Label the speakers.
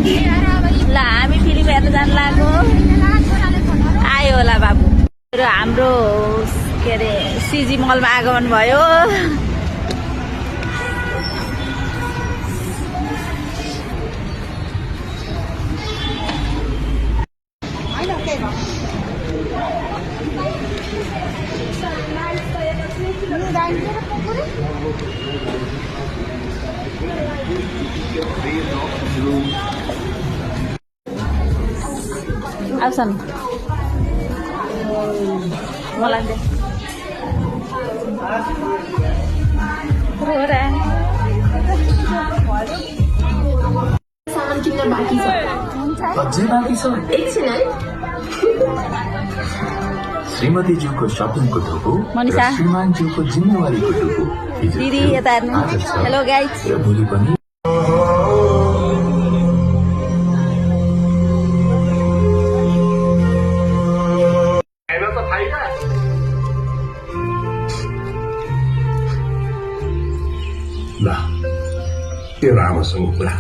Speaker 1: ल हामी फिल्म हेर्न जानु लाग्यो आयो होला बाबु र हाम्रो के अरे सिजी मलमा आगमन भयो आउँछन् मलाई दे
Speaker 2: सामान किन्न बाँकी छ
Speaker 3: अझै बाँकी छ
Speaker 2: एकछिन है
Speaker 3: श्रीमतीज्यूको सपिङको टुप्पो
Speaker 1: मनिषा।
Speaker 3: र श्रीमानज्यूको जिम्मेवारीको टुप्पो हिजो
Speaker 1: दिदी
Speaker 3: थियो,
Speaker 1: यता हेर्नु
Speaker 3: आज छ,
Speaker 1: हेलो गाइज
Speaker 3: र भोलि पनि
Speaker 4: ल तेरो आमासँग कुरा